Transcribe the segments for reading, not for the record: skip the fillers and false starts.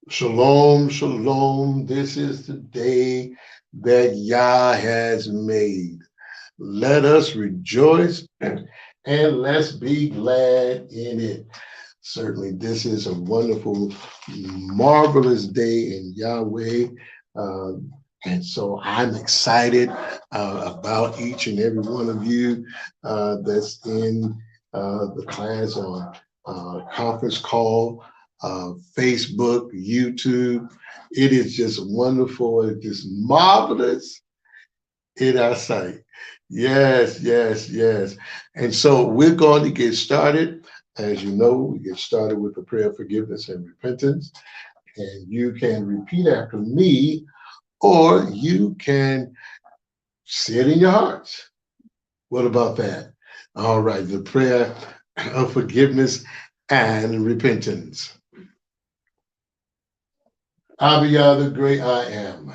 Shalom, shalom. This is the day that Yah has made. Let us rejoice and let's be glad in it. Certainly, this is a wonderful, marvelous day in Yahweh. Uh, and so I'm excited about each and every one of you that's in the class on conference call, Facebook, YouTube. It is just wonderful. It's just marvelous in our sight. Yes, yes, yes. And so we're going to get started. As you know, we get started with the prayer of forgiveness and repentance. And you can repeat after me, or you can say it in your hearts. What about that? All right, the prayer of forgiveness and repentance. Abiyah, the great I am.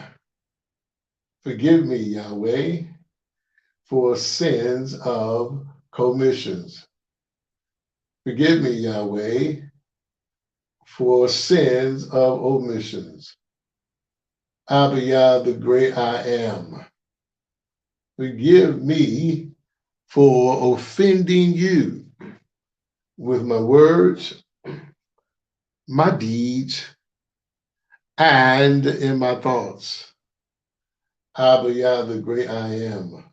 Forgive me, Yahweh, for sins of commissions. Forgive me, Yahweh, for sins of omissions. Abiyah, the great I am. Forgive me for offending you with my words, my deeds, and in my thoughts. Abiyah, the great I am.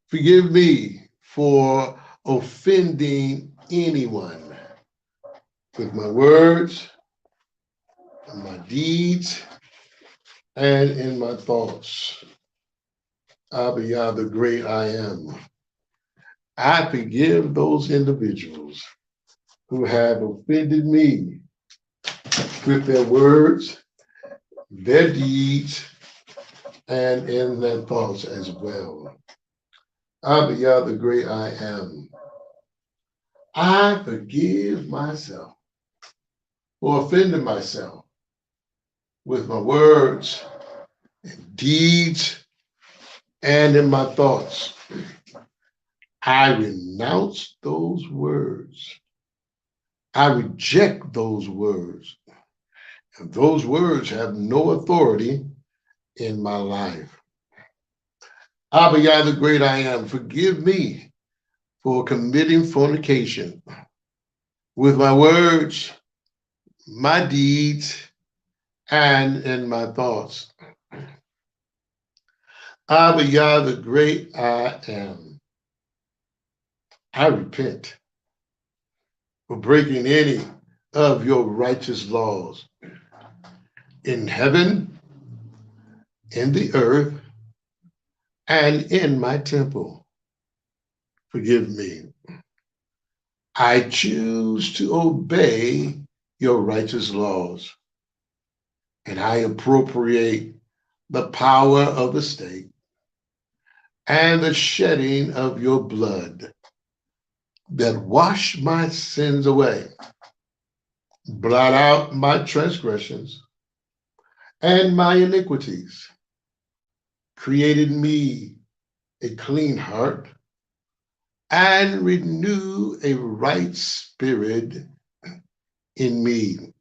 Forgive me for offending anyone with my words, my deeds, and in my thoughts. Abiyah, the great I am. I forgive those individuals who have offended me with their words, their deeds, and in their thoughts as well. Abiyah, the great I am. I forgive myself for offending myself with my words, deeds, and in my thoughts. I renounce those words. I reject those words. And those words have no authority in my life. Abiyah, the great I am, forgive me for committing fornication with my words, my deeds, and in my thoughts. Abiyah, the great I am. I repent for breaking any of your righteous laws in heaven, in the earth, and in my temple. Forgive me. I choose to obey your righteous laws, and I appropriate the power of the state and the shedding of your blood that wash my sins away, blot out my transgressions and my iniquities, created me a clean heart, and renew a right spirit in me.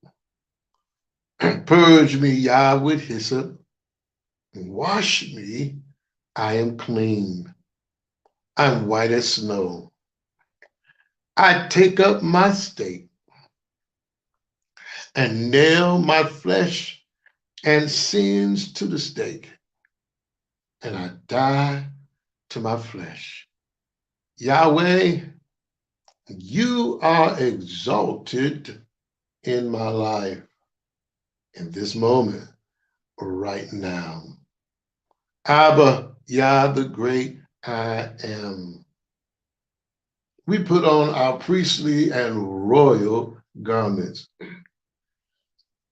Purge me, Yah, with hyssop, and wash me, I am clean. I'm white as snow. I take up my stake and nail my flesh and sins to the stake, and I die to my flesh. Yahweh, you are exalted in my life in this moment, right now. Abba, Yah, the great I am. We put on our priestly and royal garments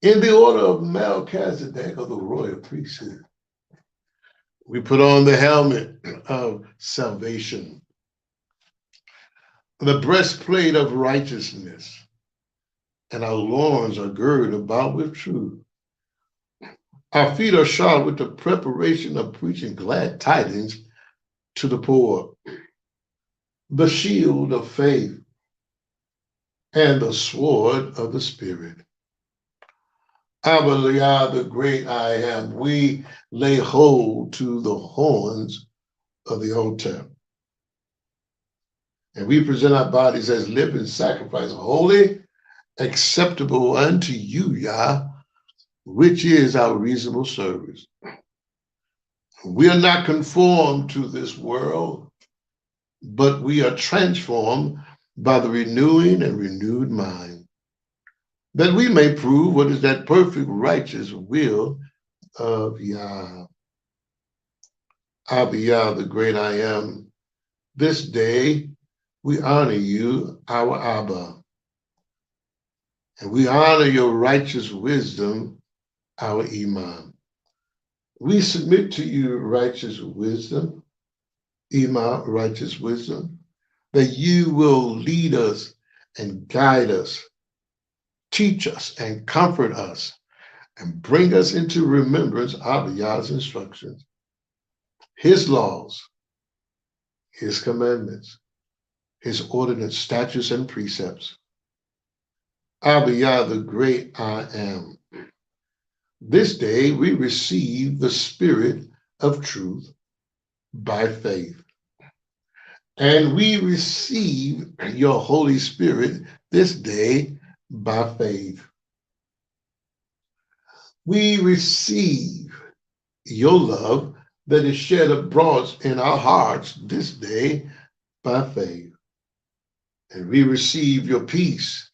in the order of Melchizedek of the royal priesthood. We put on the helmet of salvation, the breastplate of righteousness, and our loins are girded about with truth. Our feet are shod with the preparation of preaching glad tidings to the poor, the shield of faith, and the sword of the Spirit, Abba Yah, the great I am. We lay hold to the horns of the altar. And we present our bodies as living sacrifice, holy, acceptable unto you, Yah, which is our reasonable service. We are not conformed to this world, but we are transformed by the renewing and renewed mind, that we may prove what is that perfect, righteous will of Yah. Abba Yah, the great I am. This day we honor you, our Abba, and we honor your righteous wisdom, our Imam. We submit to you, righteous wisdom, Imam, righteous wisdom, that you will lead us and guide us, teach us and comfort us, and bring us into remembrance of Yah's instructions, his laws, his commandments, his ordinance, statutes, and precepts. Abba Yah, the great I am. This day we receive the spirit of truth by faith. And we receive your Holy Spirit this day by faith. We receive your love that is shed abroad in our hearts this day by faith. And we receive your peace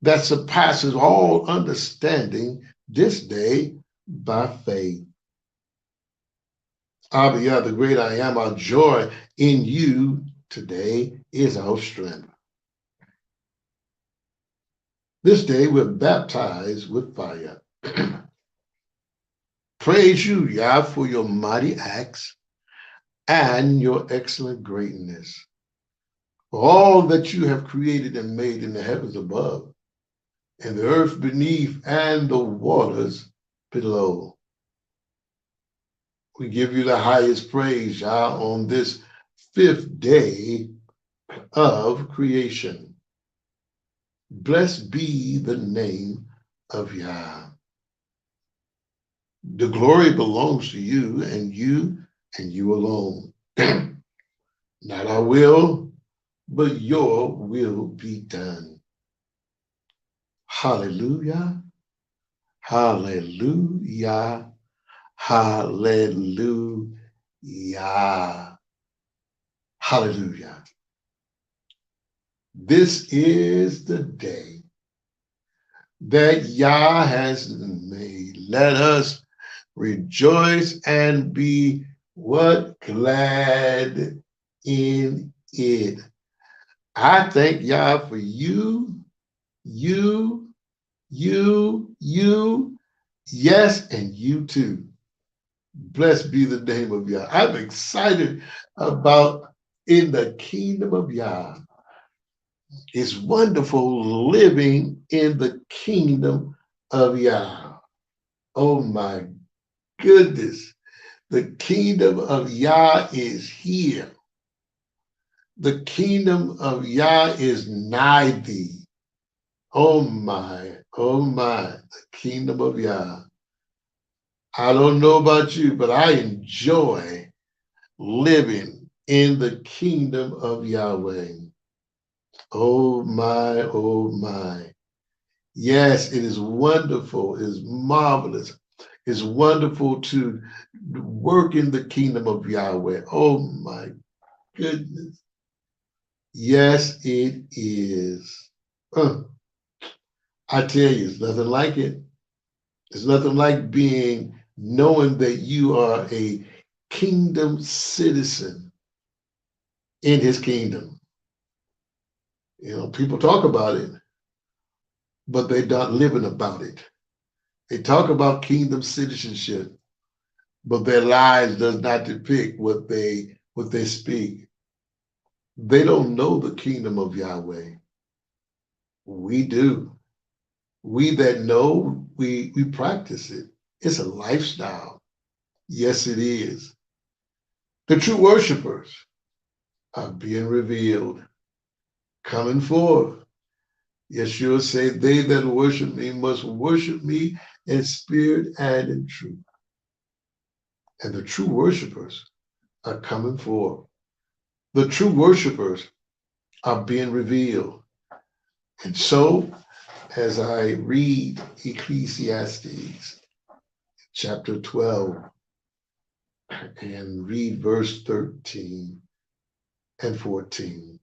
that surpasses all understanding this day by faith. Abba Yah, the great I am, our joy in you today is our strength. This day we're baptized with fire. Praise you, Yah, for your mighty acts and your excellent greatness, for all that you have created and made in the heavens above, and the earth beneath, and the waters below. We give you the highest praise, Yah, on this 5th day of creation. Blessed be the name of Yah. The glory belongs to you and you alone. Not our will, but your will be done. Hallelujah, hallelujah, hallelujah, hallelujah. This is the day that Yah has made. Let us rejoice and be what? Glad in it. I thank Yah for you, yes, and you too. Blessed be the name of Yah. I'm excited about in the kingdom of Yah. It's wonderful living in the kingdom of Yah. Oh my goodness. The kingdom of Yah is here. The kingdom of Yah is nigh thee. Oh my, the kingdom of Yah. I don't know about you, but I enjoy living in the kingdom of Yahweh. Oh my, oh my. Yes, it is wonderful, it is marvelous. It's wonderful to work in the kingdom of Yahweh. Oh my goodness. Yes, it is. I tell you, it's nothing like it. It's nothing like knowing that you are a kingdom citizen in his kingdom. You know, people talk about it, but they're not living about it. They talk about kingdom citizenship, but their lives does not depict what they speak. They don't know the kingdom of Yahweh. We do. We that know, we practice it. It's a lifestyle. Yes, it is. The true worshipers are being revealed, coming forth. Yeshua said, they that worship me must worship me in spirit and in truth. And the true worshipers are coming forth. The true worshipers are being revealed. And so, as I read Ecclesiastes chapter 12 and read verse 13 and 14,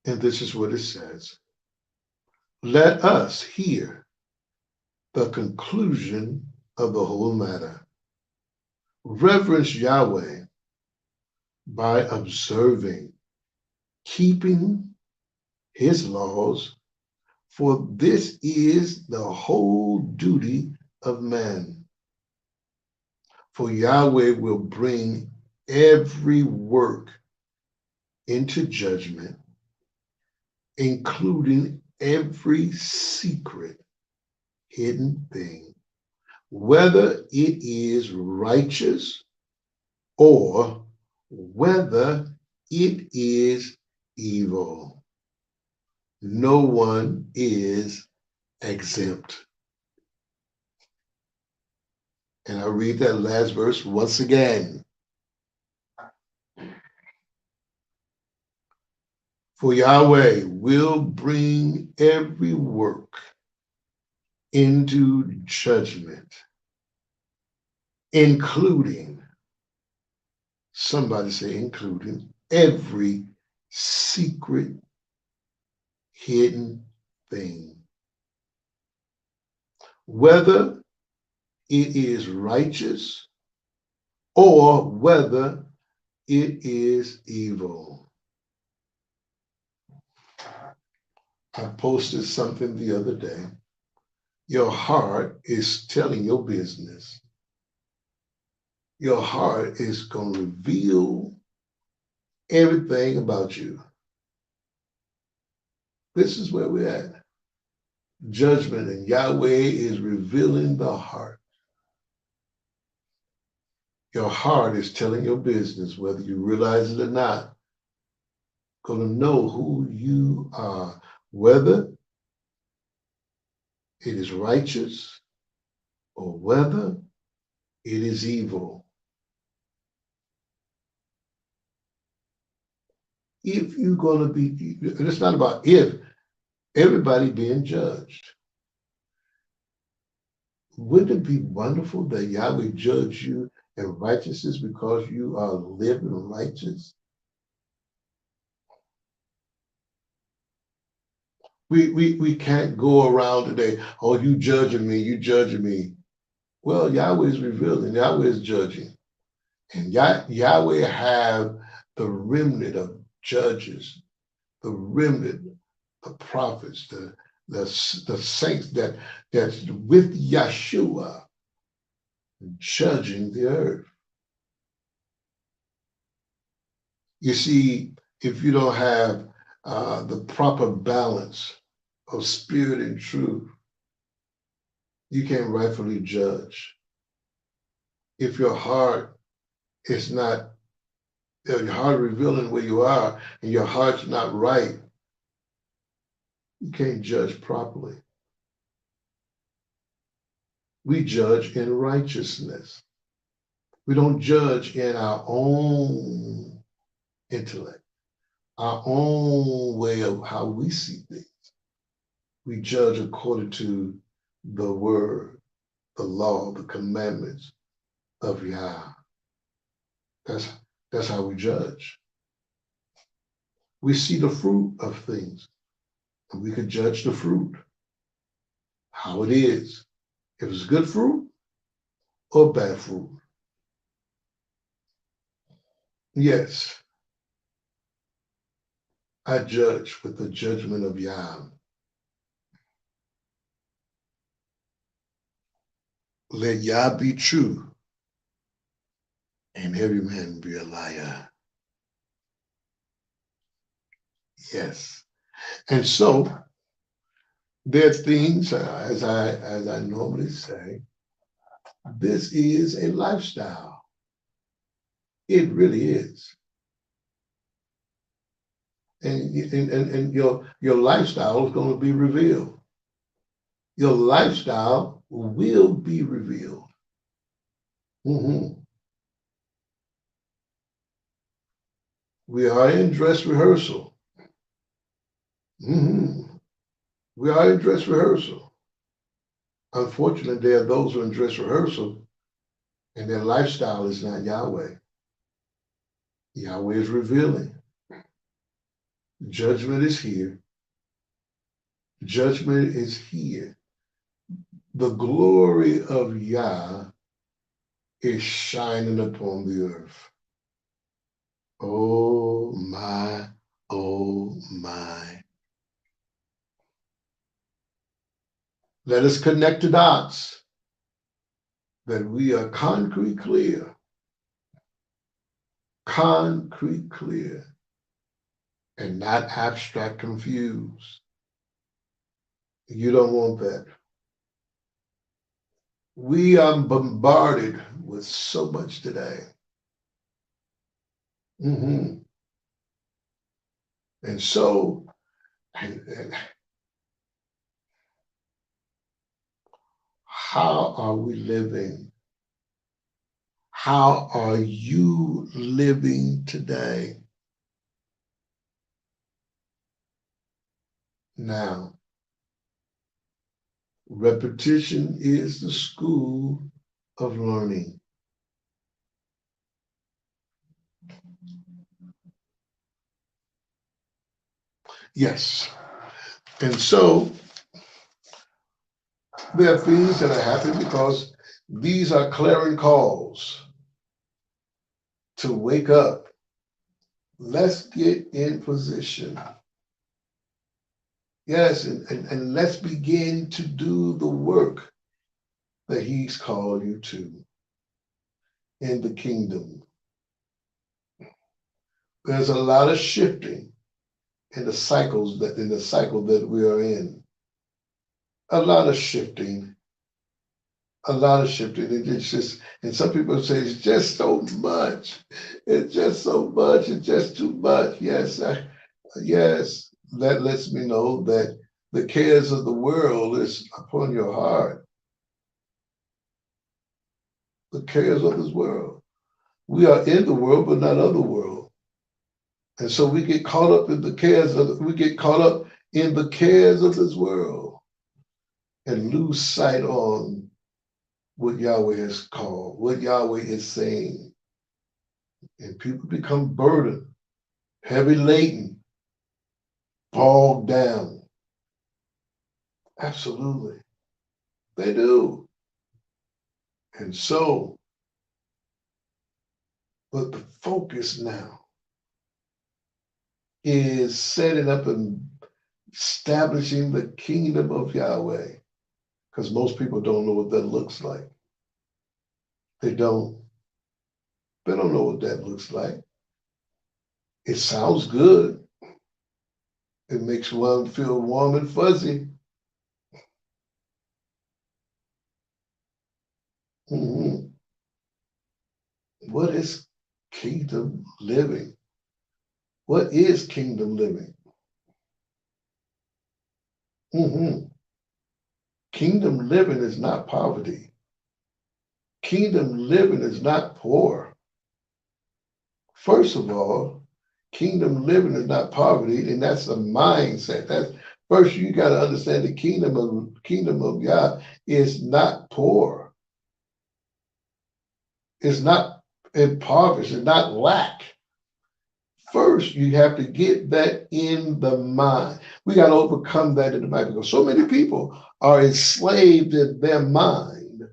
and this is what it says: let us hear the conclusion of the whole matter. Reverence Yahweh by observing, keeping his laws, for this is the whole duty of man. For Yahweh will bring every work into judgment, including every secret hidden thing, whether it is righteous or whether it is evil. No one is exempt. And I'll read that last verse once again. For Yahweh will bring every work into judgment, including, somebody say including, every secret hidden thing, whether it is righteous or whether it is evil. I posted something the other day. Your heart is telling your business. Your heart is going to reveal everything about you. This is where we're at. Judgment, and Yahweh is revealing the heart. Your heart is telling your business, whether you realize it or not. Going to know who you are, whether it is righteous or whether it is evil. If you're going to be, and it's not about if, everybody being judged. Wouldn't it be wonderful that Yahweh judge you in righteousness because you are living righteous? We can't go around today, oh, you judging me, you judging me. Well, Yahweh is revealing, Yahweh is judging. And Yahweh have the remnant of judges, the remnant of prophets, the saints that's with Yeshua judging the earth. You see, if you don't have the proper balance of spirit and truth, you can't rightfully judge. If your heart is not, your heart revealing where you are, and your heart's not right, you can't judge properly. We judge in righteousness. We don't judge in our own intellect, our own way of how we see things. We judge according to the word, the law, the commandments of Yah. That's how we judge. We see the fruit of things, and we can judge the fruit, how it is, if it's good fruit or bad fruit. Yes, I judge with the judgment of Yah. Let Yah be true, and every man be a liar. Yes. And so there are things, as I normally say, this is a lifestyle. It really is. And your lifestyle is going to be revealed. your lifestyle will be revealed. Mhm. We are in dress rehearsal. Mhm. We are in dress rehearsal. Unfortunately, there are those who are in dress rehearsal and their lifestyle is not Yahweh. Yahweh is revealing. Judgment is here. Judgment is here. The glory of Yah is shining upon the earth. Oh my, oh my. Let us connect the dots that we are concrete clear, and not abstract confused. You don't want that. We are bombarded with so much today. Mm-hmm. And so, and how are we living? How are you living today? Now, repetition is the school of learning. Yes. And so there are things that are happening because these are clarion calls to wake up. Let's get in position. Yes, and let's begin to do the work that he's called you to in the kingdom. There's a lot of shifting in the cycle that we are in. A lot of shifting. A lot of shifting. It's just, and some people say it's just so much. It's just so much. It's just too much. Yes, yes. That lets me know that the cares of the world is upon your heart. The cares of this world. We are in the world, but not of the world. And so we get caught up in the cares of this world and lose sight on what Yahweh has called, what Yahweh is saying. And people become burdened, heavy laden, bogged down. Absolutely. They do. And so, but the focus now is setting up and establishing the kingdom of Yahweh. Because most people don't know what that looks like. They don't. They don't know what that looks like. It sounds good. It makes one feel warm and fuzzy. Mm-hmm. What is kingdom living? What is kingdom living? Mm-hmm. Kingdom living is not poverty. Kingdom living is not poor. First of all, kingdom living is not poverty, and that's a mindset. That's first you got to understand the kingdom of God is not poor. It's not impoverished. It's not lack. First, you have to get that in the mind. We got to overcome that in the mind because so many people are enslaved in their mind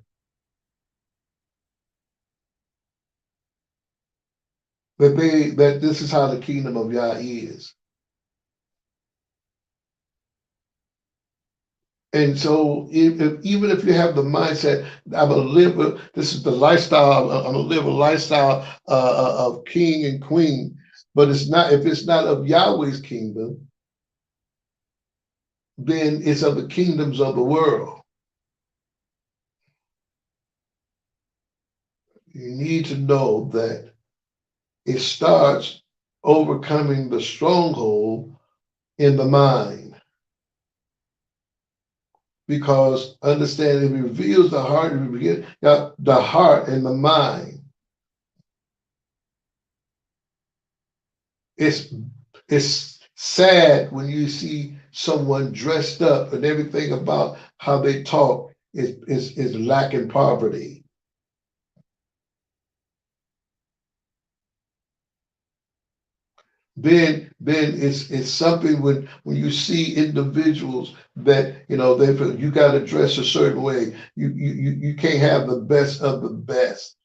that this is how the kingdom of Yah is. And so, even if you have the mindset, I'm gonna live. This is the lifestyle. I'm gonna live a lifestyle of king and queen. But it's not. If it's not of Yahweh's kingdom, then it's of the kingdoms of the world. You need to know that it starts overcoming the stronghold in the mind. because understanding it reveals the heart, the heart and the mind. It's sad when you see someone dressed up and everything about how they talk is lacking poverty. Then it's something when you see individuals that they feel you got to dress a certain way. You can't have the best of the best.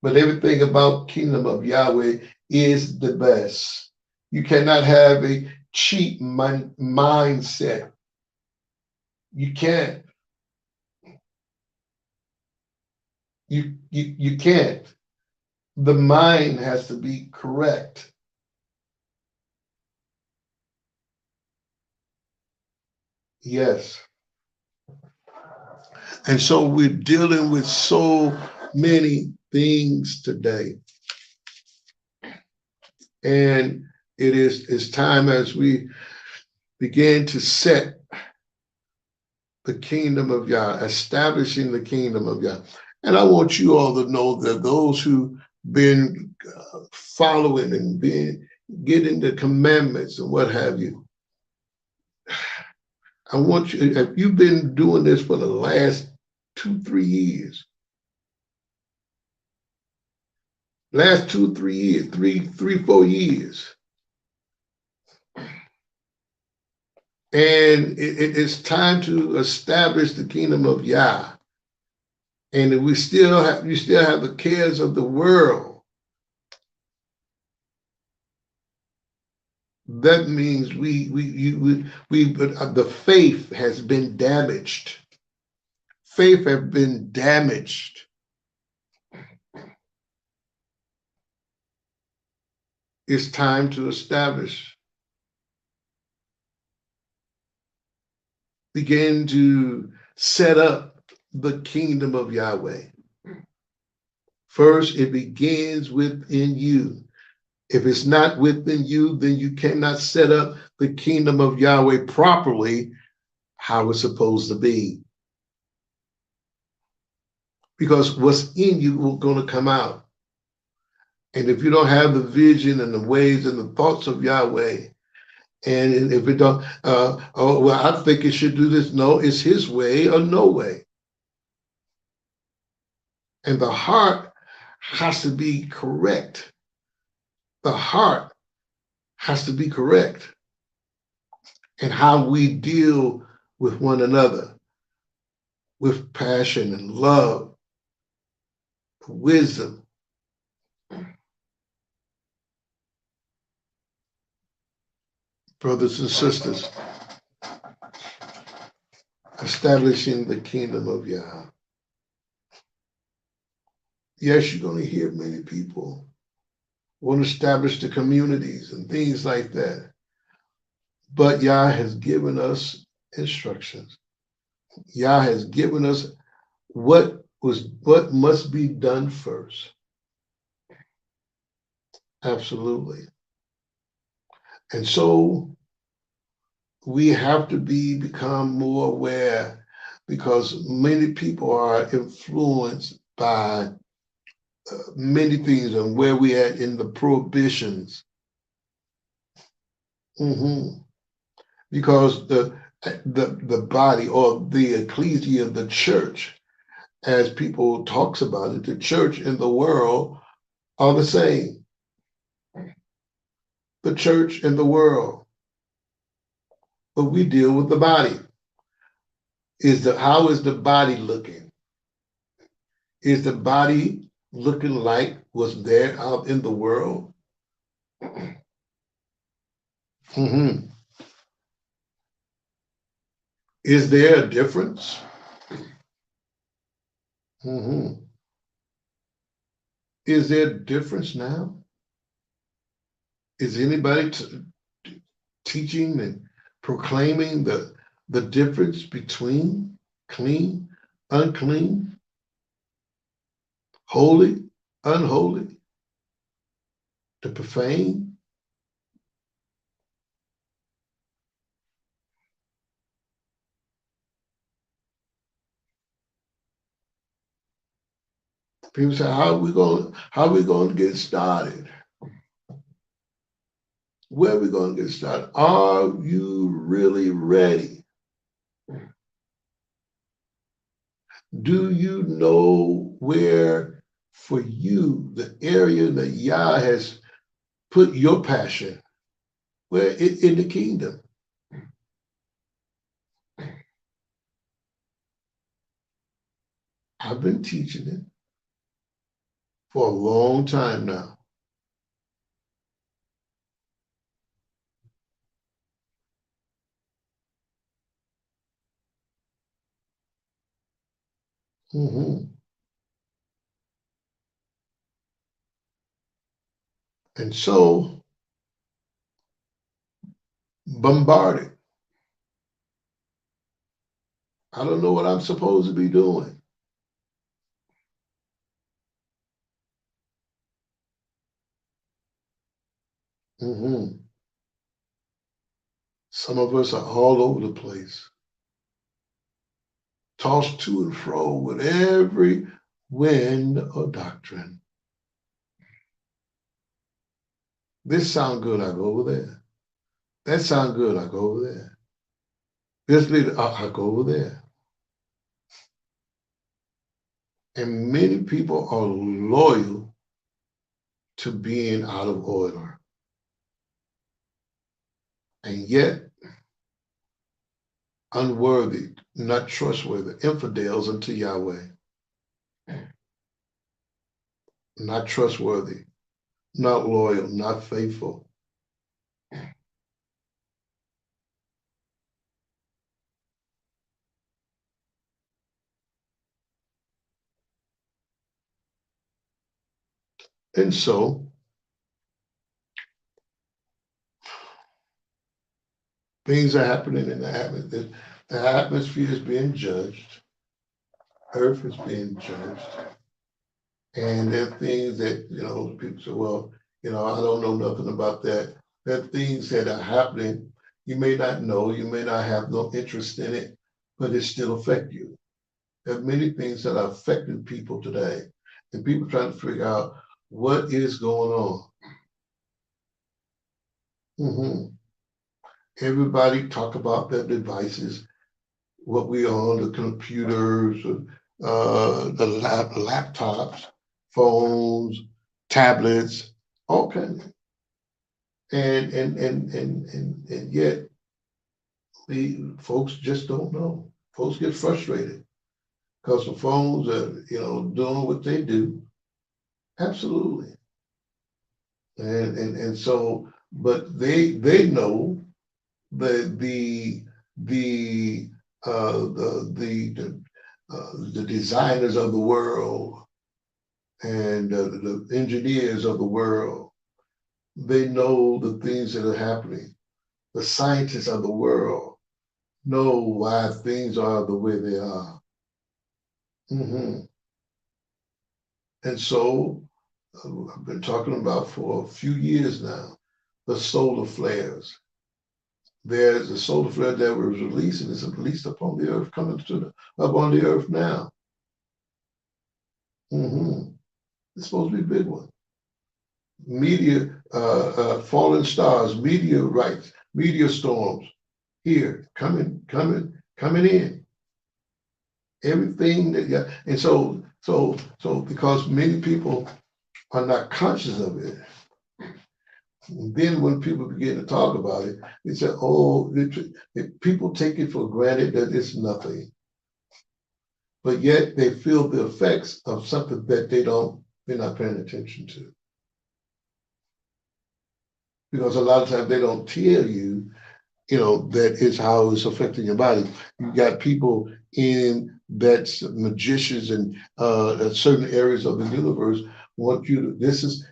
But everything about kingdom of Yahweh is the best. You cannot have a cheap mindset. You can't. You can't. The mind has to be correct. Yes. And so we're dealing with so many things today. And it's time as we begin to set the kingdom of Yah, establishing the kingdom of Yah. And I want you all to know that those who've been following and getting the commandments and what have you, I want you, if you've been doing this for the last 2-3 years, last 2-3 years, 3-4 years, and it's time to establish the kingdom of Yah. And if you still have the cares of the world, that means the faith has been damaged. Faith has been damaged. It's time to establish. Begin to set up the kingdom of Yahweh. First, it begins within you. If it's not within you, then you cannot set up the kingdom of Yahweh properly, how it's supposed to be. Because what's in you is going to come out. And if you don't have the vision and the ways and the thoughts of Yahweh, and if it don't, oh, well, I think it should do this. No, it's his way or no way. And the heart has to be correct. The heart has to be correct. And how we deal with one another with passion and love, wisdom. Brothers and sisters, establishing the kingdom of Yah. Yes, you're going to hear many people want to establish the communities and things like that. But Yah has given us instructions. Yah has given us what must be done first. Absolutely. And so we have to become more aware, because many people are influenced by many things and where we at in the prohibitions. Because the body or the ecclesia, the church, as people talks about it, the church and the world are the same. The church and the world. But we deal with the body. How is the body looking? Is the body looking like what's there out in the world? Is there a difference? Is there a difference now? Is anybody teaching and proclaiming the difference between clean, unclean, holy, unholy, the profane? People say, how are we going to get started? Where are we going to get started? Are you really ready? Do you know where for you the area that Yah has put your passion? Where in the kingdom? I've been teaching it for a long time now. hmm And so, bombarded. I don't know what I'm supposed to be doing. hmm Some of us are all over the place, tossed to and fro with every wind of doctrine. This sound good, I go over there. That sound good, I go over there. This leader, I go over there. And many people are loyal to being out of order. And yet unworthy, not trustworthy, infidels unto Yahweh, not trustworthy, not loyal, not faithful. And so things are happening in the atmosphere. The atmosphere is being judged. Earth is being judged. And there are things that, people say, well, I don't know nothing about that. There are things that are happening. You may not know, you may not have no interest in it, but it still affect you. There are many things that are affecting people today. And people trying to figure out what is going on. hmm Everybody talk about their devices, what we on, the computers, the laptops, phones, tablets, all kinds. And yet the folks just don't know. Folks get frustrated because the phones are, doing what they do. Absolutely. And so, but they know the the the designers of the world and the engineers of the world. They know the things that are happening. The scientists of the world know why things are the way they are. hmm And so I've been talking about for a few years now the solar flares. There's a solar flare that was released and it's released upon the earth, coming up on the earth now. It's supposed to be a big one. Fallen stars, meteorites, meteor storms here, coming in. Everything that, yeah. And so because many people are not conscious of it, then when people begin to talk about it, they say, oh, people take it for granted that it's nothing. But yet they feel the effects of something that they're not paying attention to. Because a lot of times they don't tell you, that is how it's affecting your body. You got people in that's magicians and certain areas of the universe want you to, this is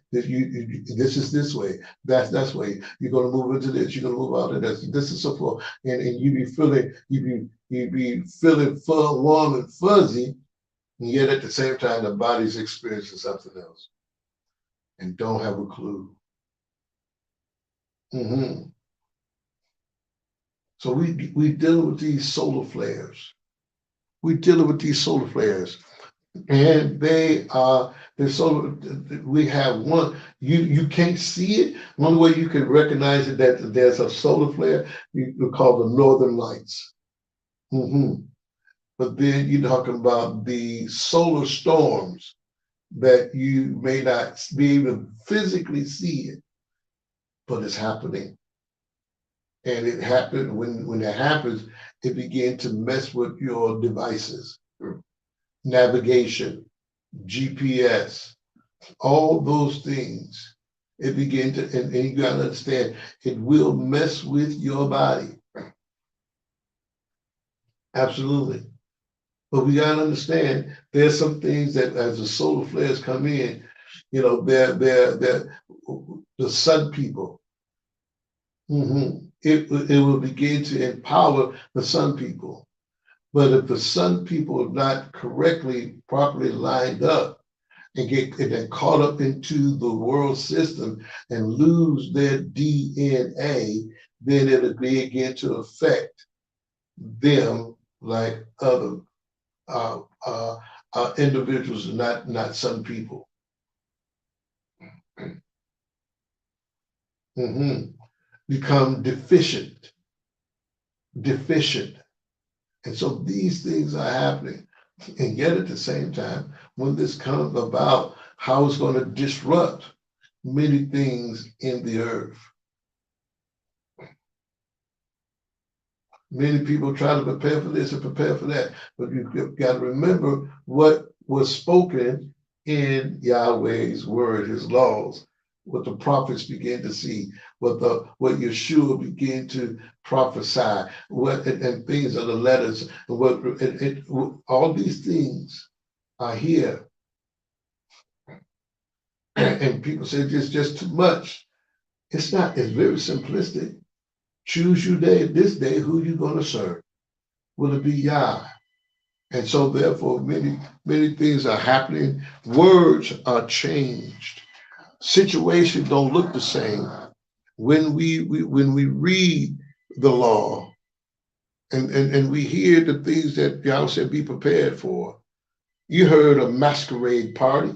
this way, that's way. You're gonna move into this, you're gonna move out of this is so forth. And you be feeling warm and fuzzy, and yet at the same time the body's experiencing something else and don't have a clue. hmm So we dealing with these solar flares. We dealing with these solar flares. And they're so, we have one, you can't see it. One way you can recognize it, that there's a solar flare, you call the northern lights. Hmm. But then you're talking about the solar storms that you may not be able to physically see it, but it's happening. And it happened when that happens, it begins to mess with your devices, navigation, GPS, all those things. It begin to, and you got to understand, it will mess with your body. Absolutely. But we got to understand there's some things that as the solar flares come in, they're the sun people. It will begin to empower the sun people. But if the sun people are not correctly, properly lined up, and get caught up into the world system and lose their DNA, then it'll begin to affect them like other uh, uh, individuals, not some people. Hmm. Become deficient. And so these things are happening. And yet at the same time, when this comes about, how it's going to disrupt many things in the earth. Many people try to prepare for this and prepare for that, but you've got to remember what was spoken in Yahweh's word, his laws, what the prophets began to see, what Yeshua began to prophesy, and things of the letters, all these things are here. And people say it's just too much. It's not. It's very simplistic. Choose you this day who you're going to serve. Will it be Yah? And so therefore many things are happening. Words are changed. Situations don't look the same. When we read the law and we hear the things that Yahweh said be prepared for. You heard a masquerade party.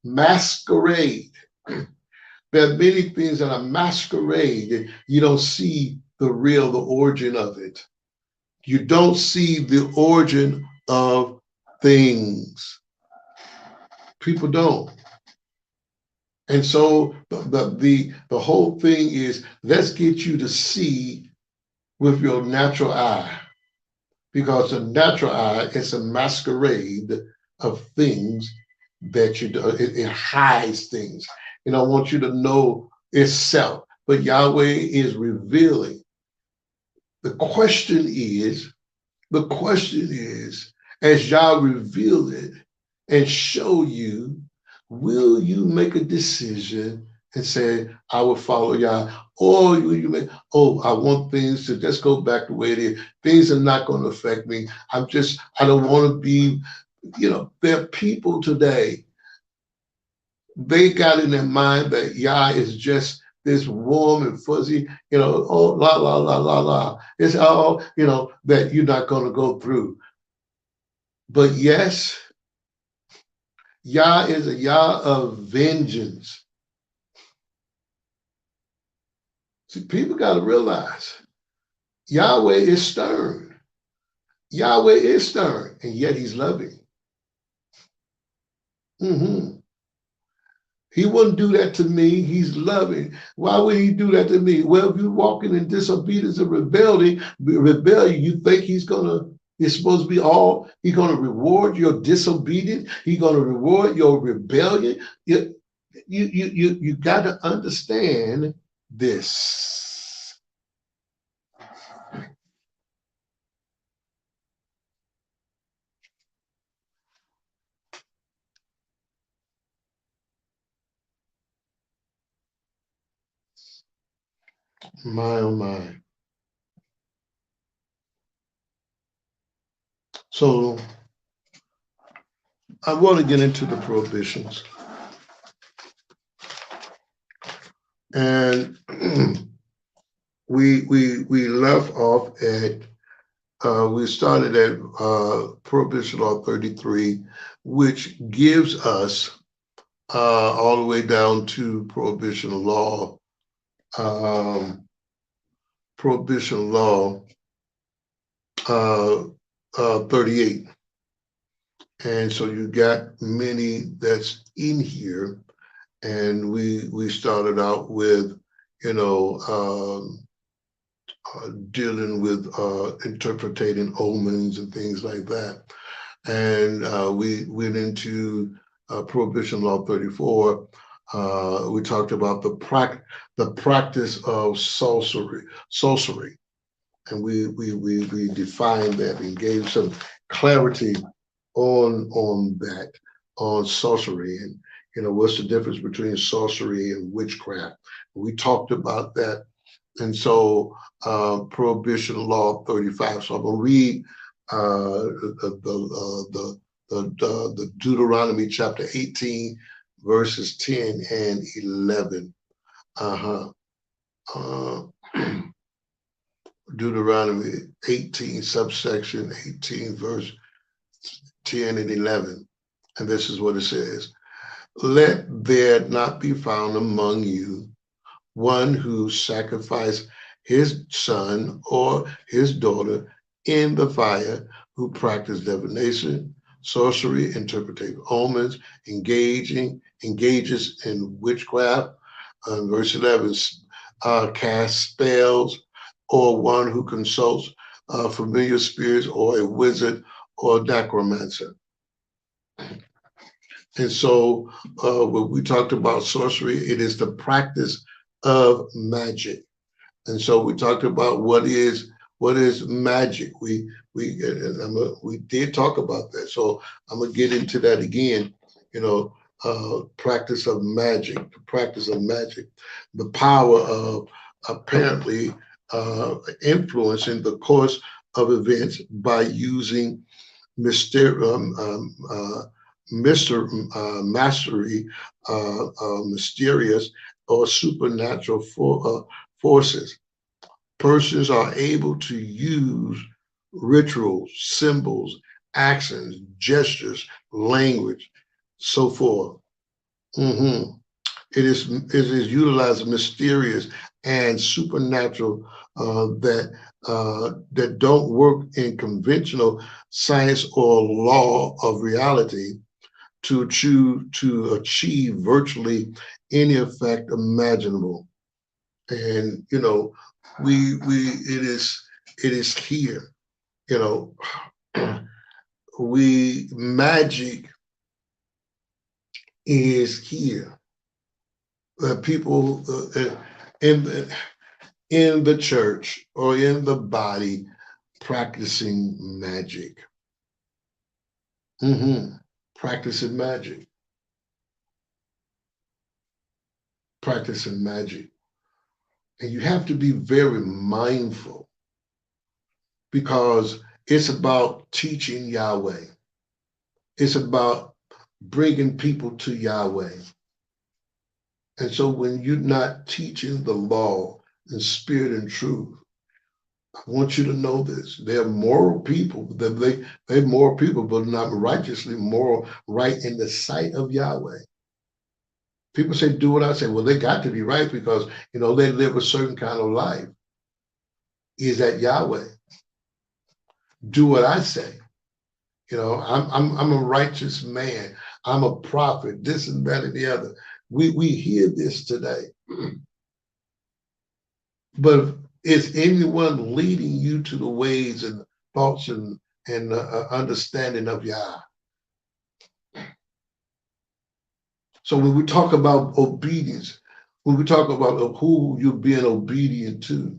Masquerade. There are many things that are masquerade. You don't see the origin of it. You don't see the origin of things. People don't. And so the whole thing is, let's get you to see with your natural eye, because the natural eye is a masquerade of things that you do. It hides things. And I want you to know itself. But Yahweh is revealing. The question is, as Yah reveal it and show you, will you make a decision and say, I will follow Yah? Or will you make, I want things to just go back the way it is. Things are not going to affect me. I don't want to be, there are people today, they got in their mind that Yah is just this warm and fuzzy, la, la, la, la, la. It's all, that you're not going to go through. But yes, Yah is a Yah of vengeance. See, people got to realize Yahweh is stern. Yahweh is stern, and yet he's loving. He wouldn't do that to me. He's loving. Why would he do that to me? Well, if you're walking in disobedience and rebellion, you think he's supposed to be he's going to reward your disobedience. He's going to reward your rebellion. You got to understand this. My, oh my. So I want to get into the prohibitions. And we left off at we started at Prohibition Law 33, which gives us all the way down to Prohibition Law, um, Prohibition Law 38. And so you got many that's in here. And we started out with, you know, dealing with interpreting omens and things like that. And we went into Prohibition Law 34. We talked about the practice of sorcery, and we defined that and gave some clarity on that, on sorcery, and what's the difference between sorcery and witchcraft. We talked about that. And so Prohibition Law 35. So I'm gonna read the Deuteronomy chapter 18, verses 10 and 11. Uh-huh. Uh, Deuteronomy 18, subsection 18, verse 10 and 11. And this is what it says. Let there not be found among you one who sacrificed his son or his daughter in the fire, who practiced divination, sorcery, interpretive omens, engages in witchcraft. Verse 11, cast spells, or one who consults familiar spirits, or a wizard or necromancer. And so when we talked about sorcery, it is the practice of magic. And so we talked about what is magic. We did talk about that. So I'm gonna get into that again. Practice of magic, the practice of magic, the power of apparently influencing the course of events by using mastery, mysterious or supernatural forces. Persons are able to use rituals, symbols, actions, gestures, language, so forth. Mm-hmm. It is utilizing mysterious and supernatural that don't work in conventional science or law of reality to achieve virtually any effect imaginable. And it is here. You know, magic is here. People in the church or in the body practicing magic. Mm-hmm. Practicing magic. Practicing magic. And you have to be very mindful, because it's about teaching Yahweh. It's about bringing people to Yahweh. And so when you're not teaching the law in spirit and truth, I want you to know this. They're moral people. They're moral people, but not righteously moral, right in the sight of Yahweh. People say, do what I say. Well, they got to be right because, they live a certain kind of life. Is that Yahweh? Do what I say. I'm a righteous man. I'm a prophet, this and that and the other. We hear this today. But is anyone leading you to the ways and thoughts and understanding of Yah? So when we talk about obedience, when we talk about who you're being obedient to,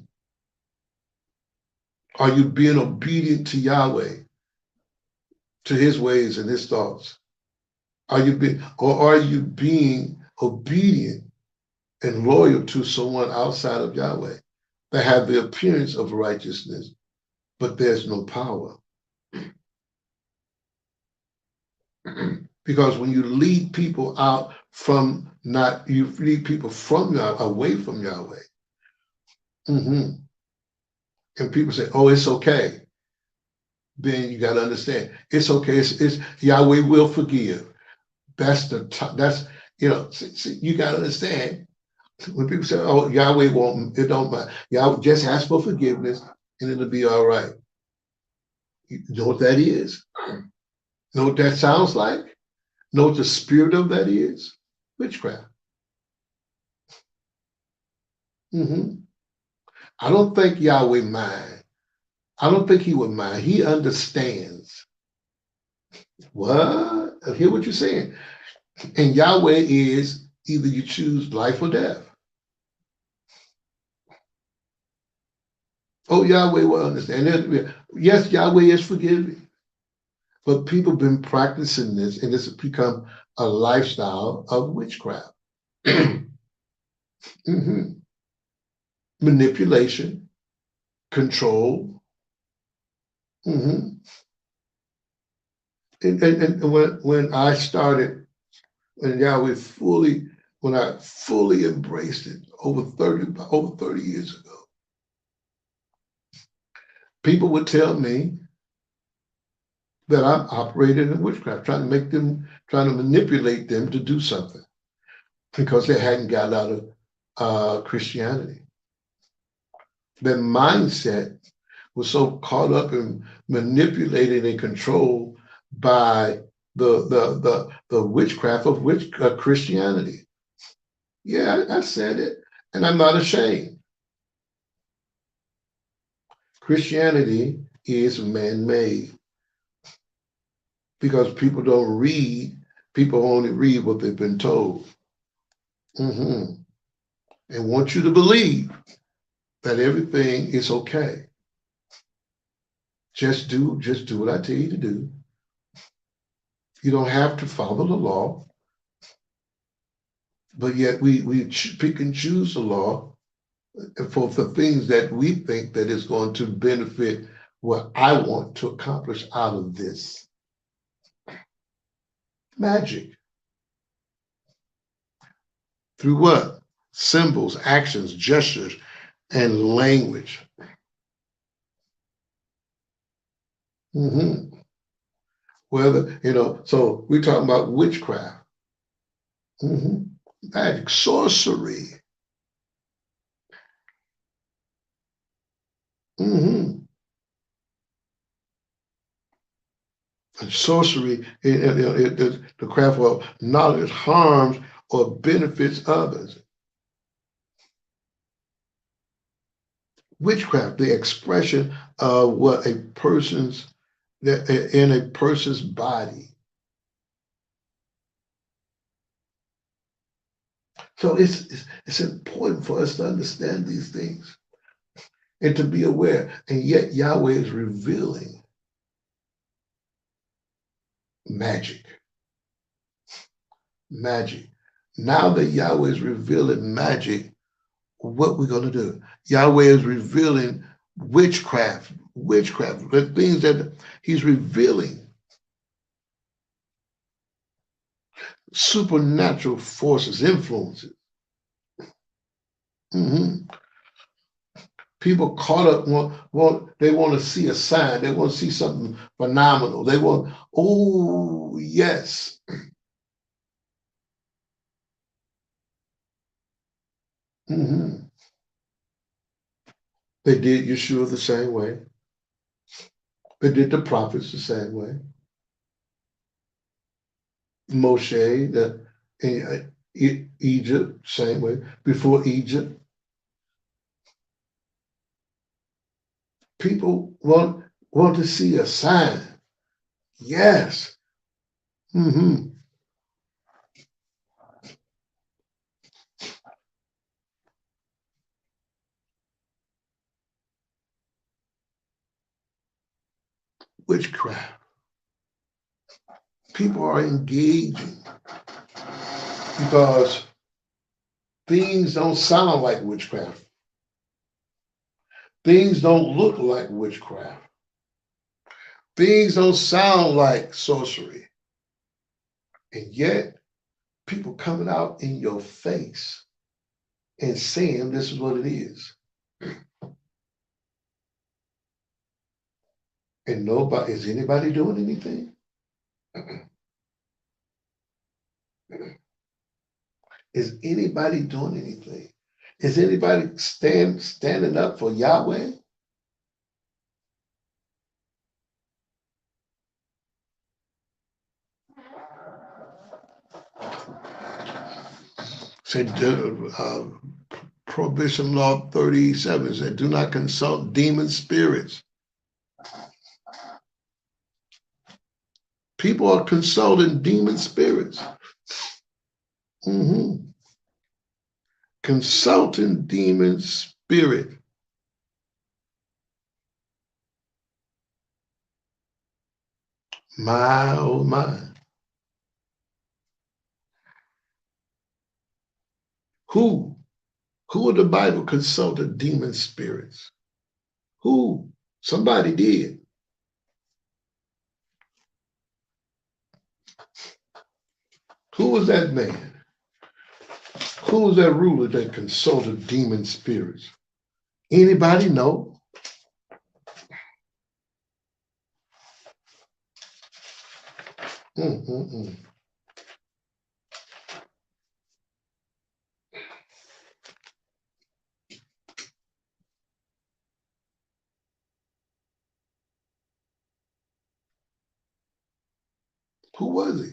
are you being obedient to Yahweh, to his ways and his thoughts? Are you being obedient and loyal to someone outside of Yahweh that have the appearance of righteousness, but there's no power? Because when you lead people you lead people away from Yahweh. Mm-hmm. And people say, oh, it's okay. then you got to understand it's okay. It's Yahweh will forgive. That's you got to understand when people say, "Oh, Yahweh won't," it don't matter. Yahweh just ask for forgiveness and it'll be all right. You know what that is? Know what that sounds like? Know what the spirit of that is? Witchcraft. Hmm. I don't think Yahweh mind. I don't think he would mind. He understands. What? I hear what you're saying. And Yahweh is either you choose life or death. Oh, Yahweh will understand. Yes, Yahweh is forgiving. But people have been practicing this, and this has become a lifestyle of witchcraft. Mhm. Manipulation, control. Mhm. And when I started, when Yahweh when I fully embraced it over 30 years ago, people would tell me that I'm operating in witchcraft, trying to manipulate them to do something because they hadn't got out of Christianity. Their mindset was so caught up and manipulated and controlled by the witchcraft of Christianity. Yeah, I said it, and I'm not ashamed. Christianity is man-made because people don't read. People only read what they've been told, and want you to believe that everything is okay. Just do what I tell you to do. You don't have to follow the law, but yet we pick and choose the law for the things that we think that is going to benefit what I want to accomplish out of this. Magic. Through what? Symbols, actions, gestures, and language. Mm-hmm. So we're talking about witchcraft, mm-hmm. Magic, sorcery. Mm-hmm. And sorcery, the craft of knowledge harms or benefits others. Witchcraft, the expression of what in a person's body. So it's important for us to understand these things and to be aware. And yet Yahweh is revealing magic. Magic. Now that Yahweh is revealing magic, what we're going to do? Yahweh is revealing witchcraft, the things that he's revealing, supernatural forces, influences. Mm-hmm. People caught up they want to see a sign, they want to see something phenomenal. They want, oh yes. Mm-hmm. They did Yeshua the same way. They did the prophets the same way. Moshe, Egypt, same way. Before Egypt, people want to see a sign. Yes. Mm-hmm. Witchcraft. People are engaging because things don't sound like witchcraft. Things don't look like witchcraft. Things don't sound like sorcery. And yet, people coming out in your face and saying this is what it is. And nobody, is anybody doing anything? Is anybody doing anything? Is anybody standing up for Yahweh? Said Prohibition Law 37 said, do not consult demon spirits. People are consulting demon spirits. Consulting demon spirit. My, oh my. Who in the Bible consulted demon spirits? Who? Somebody did. Who was that man? Who was that ruler that consulted demon spirits? Anybody know? Mm-mm-mm. Who was he?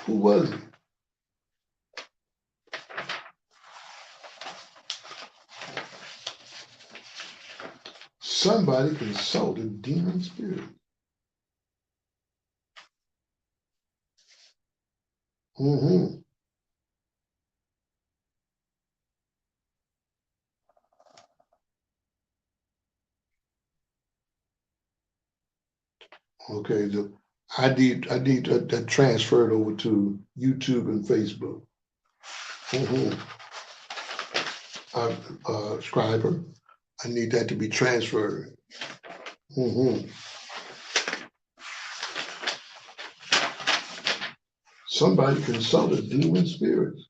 Who was he? Somebody consulted demon spirit. Okay, I need that transferred over to YouTube and Facebook. Scriber, I need that to be transferred. Somebody consulted demon spirits.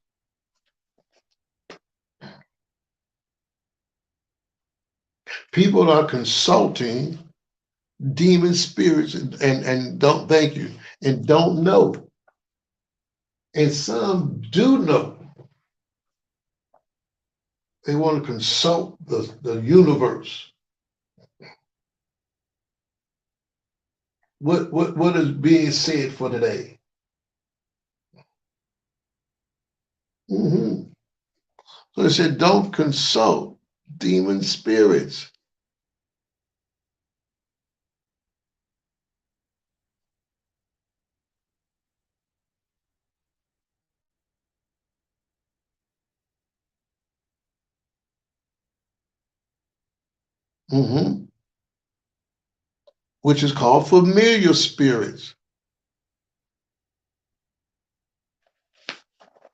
People are consulting demon spirits and don't, thank you, and don't know. And some do know. They want to consult the universe. What is being said for today? So they said, don't consult demon spirits. Which is called familiar spirits.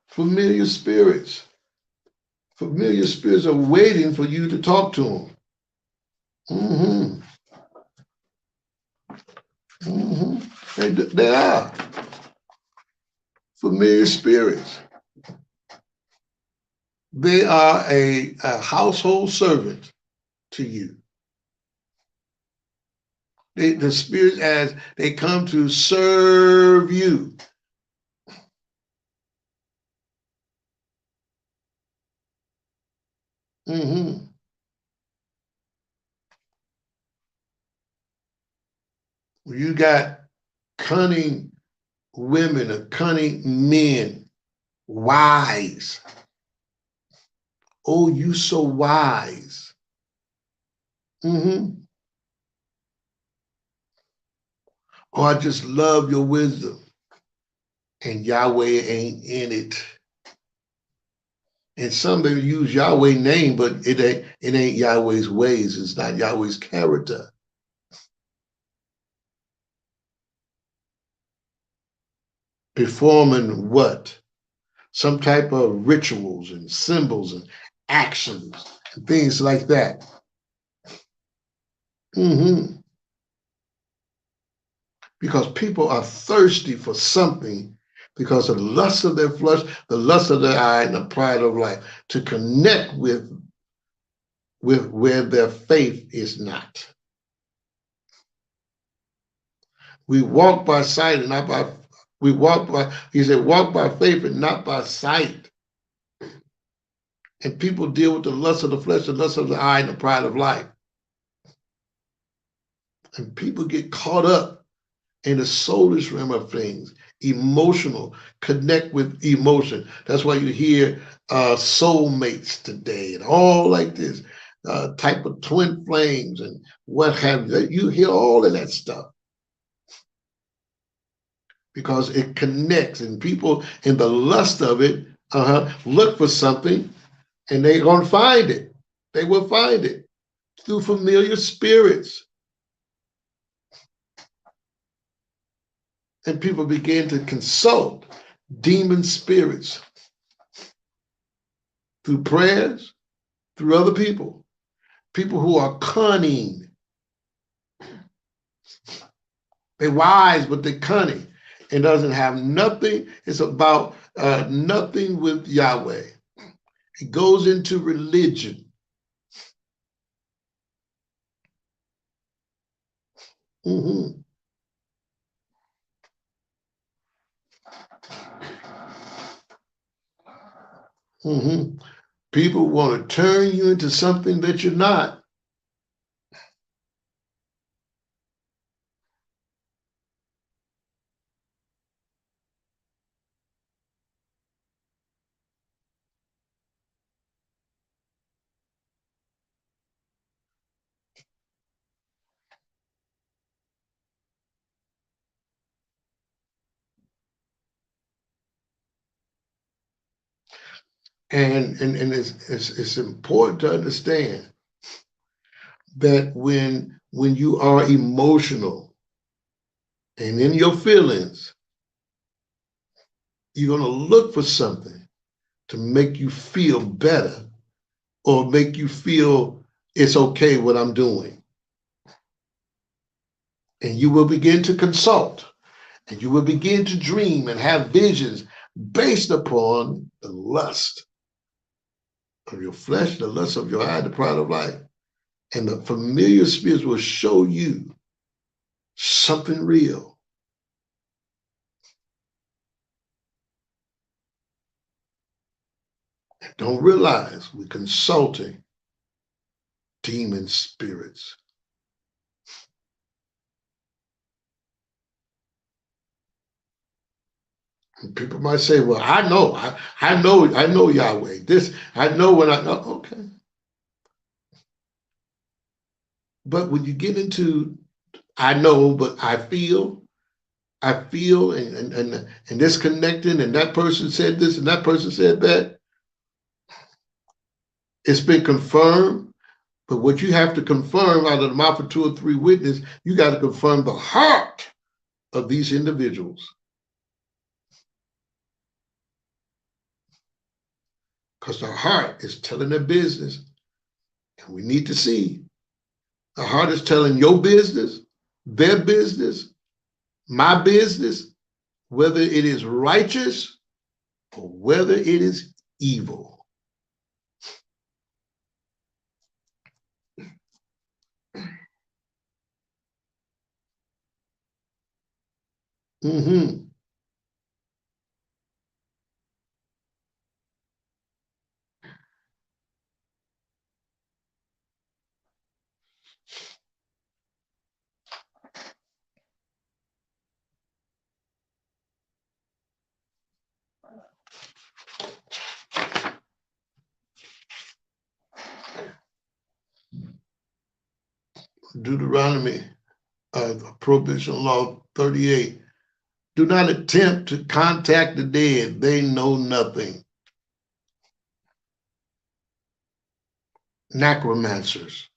Familiar spirits. Familiar spirits are waiting for you to talk to them. They are familiar spirits. They are a household servant to you. The spirits, as they come to serve you. You got cunning women or cunning men, wise. Oh, you so wise. Oh, I just love your wisdom. And Yahweh ain't in it. And some may use Yahweh's name, but it ain't Yahweh's ways. It's not Yahweh's character. Performing what? Some type of rituals and symbols and actions and things like that. Because people are thirsty for something because of the lust of their flesh, the lust of their eye, and the pride of life, to connect with where their faith is not. We walk by sight and not by, he said, walk by faith and not by sight. And people deal with the lust of the flesh, the lust of the eye, and the pride of life. And people get caught up in the soulish realm of things, emotional, connect with emotion. That's why you hear soulmates today and all like this type of twin flames and what have you. You hear all of that stuff because it connects, and people in the lust of it look for something and they're going to find it. They will find it through familiar spirits. And people begin to consult demon spirits through prayers, through other people who are cunning. They're wise, but they're cunning. It doesn't have nothing. It's about nothing with Yahweh. It goes into religion. Mm-hmm. Mm-hmm. People want to turn you into something that you're not. And it's important to understand that when you are emotional and in your feelings, you're going to look for something to make you feel better or make you feel it's okay what I'm doing. And you will begin to consult and you will begin to dream and have visions based upon the lust of your flesh, the lust of your eye, the pride of life. And the familiar spirits will show you something real. And don't realize we're consulting demon spirits. And people might say, well, I know Yahweh. This, I know when I know. Okay. But when you get into, I know, but I feel, and this connecting, and that person said this, and that person said that. It's been confirmed, but what you have to confirm out of the mouth of 2 or 3 witnesses, you got to confirm the heart of these individuals. Because the heart is telling their business, and we need to see. The heart is telling your business, their business, my business, whether it is righteous or whether it is evil. Mm-hmm. Deuteronomy, Prohibition Law 38. Do not attempt to contact the dead. They know nothing. Necromancers.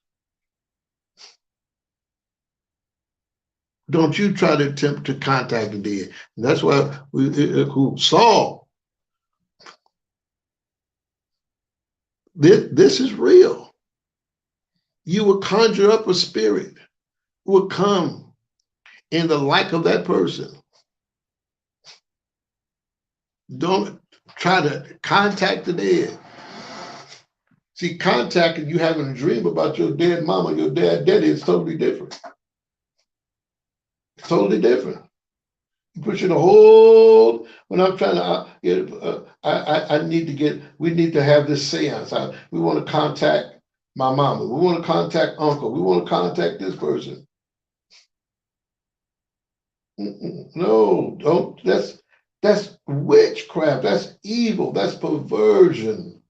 Don't you try to attempt to contact the dead. And that's why who Saul, this is real. You will conjure up a spirit who will come in the like of that person. Don't try to contact the dead. See, contacting, you having a dream about your dead mama, your dead daddy is totally different. Totally different. You push in a whole. When I'm trying to, I need to get. We need to have this seance. We want to contact my mama. We want to contact uncle. We want to contact this person. No, don't. That's witchcraft. That's evil. That's perversion.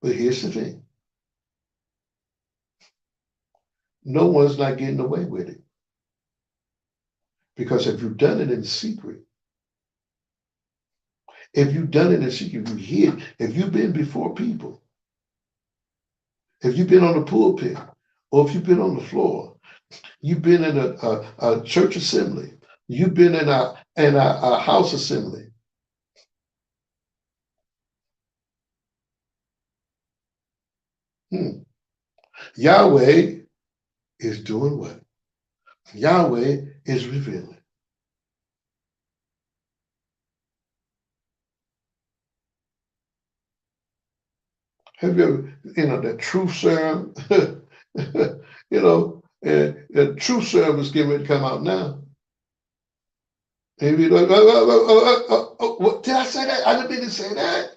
But here's the thing. No one's not getting away with it. Because if you've done it in secret, if you've done it in secret, you hid, if you've been before people, if you've been on the pulpit, or if you've been on the floor, you've been in a church assembly, you've been in a house assembly. Yahweh is doing what? Yahweh is revealing. Have you ever, that truth serum, and the truth serum is getting ready to come out now. And you're like, what, did I say that? I didn't say that.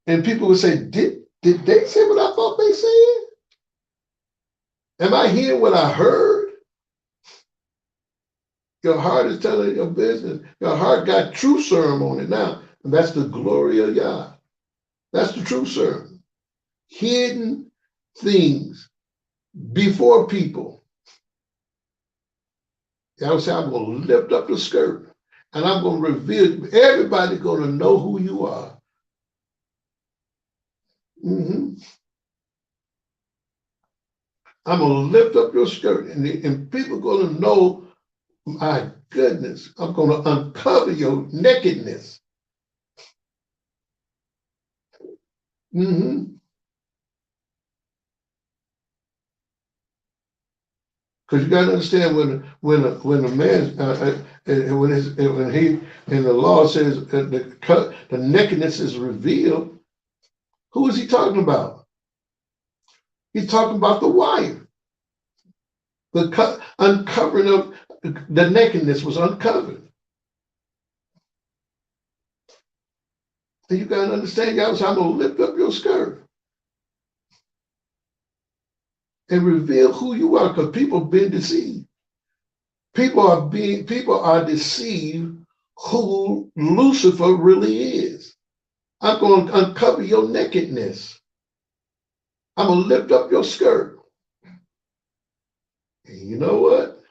And people would say, did they say what I thought they said? Am I hearing what I heard? Your heart is telling your business. Your heart got truth serum on it now. And that's the glory of Yah. That's the truth serum. Hidden things before people. I would say, I'm going to lift up the skirt and I'm going to reveal, everybody's going to know who you are. I'm going to lift up your skirt and people are going to know, my goodness, I'm going to uncover your nakedness. Because you got to understand when a man when he in the law says the nakedness is revealed, who is he talking about? He's talking about the wife. The uncovering of the nakedness was uncovered. And you got to understand, guys, I'm going to lift up your skirt and reveal who you are, because people have been deceived. People are deceived who Lucifer really is. I'm going to uncover your nakedness. I'm going to lift up your skirt. And you know what?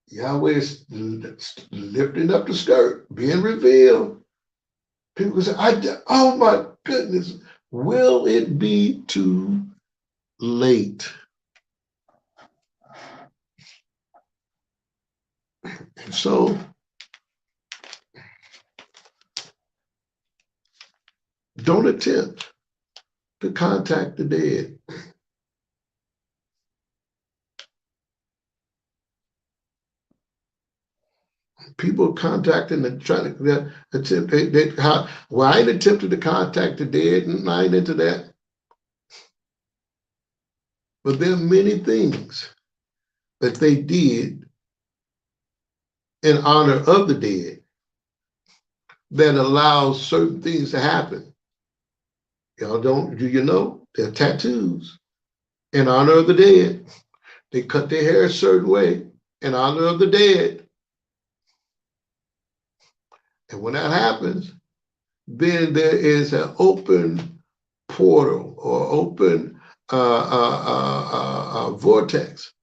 Yahweh is lifting up the skirt, being revealed. People say, oh my goodness, will it be too late? And so, don't attempt to contact the dead. People contacting and trying to attempt. I ain't attempted to contact the dead, and I ain't into that. But there are many things that they did in honor of the dead that allows certain things to happen. Y'all don't, do you know? They're tattoos in honor of the dead. They cut their hair a certain way in honor of the dead. And when that happens, then there is an open portal or open vortex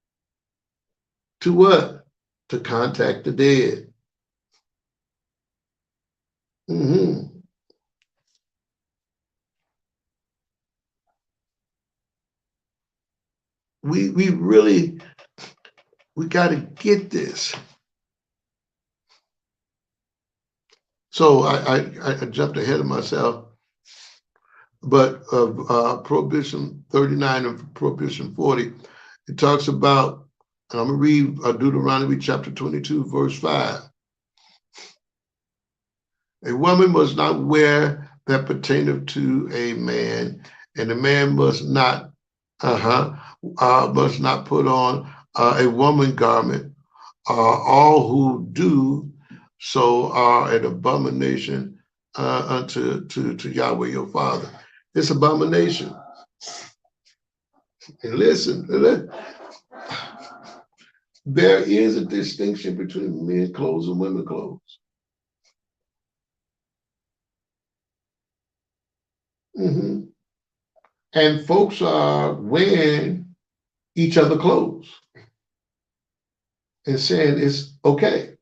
to what? To contact the dead. We really, we got to get this. So I jumped ahead of myself, but Prohibition 39 and Prohibition 40, it talks about, and I'm going to read Deuteronomy chapter 22, verse 5. A woman must not wear that pertaineth to a man, and a man must not Must not put on a woman garment. All who do so are an abomination to Yahweh your Father. It's abomination. And listen, there is a distinction between men clothes and women clothes. Mm-hmm. And folks are wearing each other clothes and saying it's okay.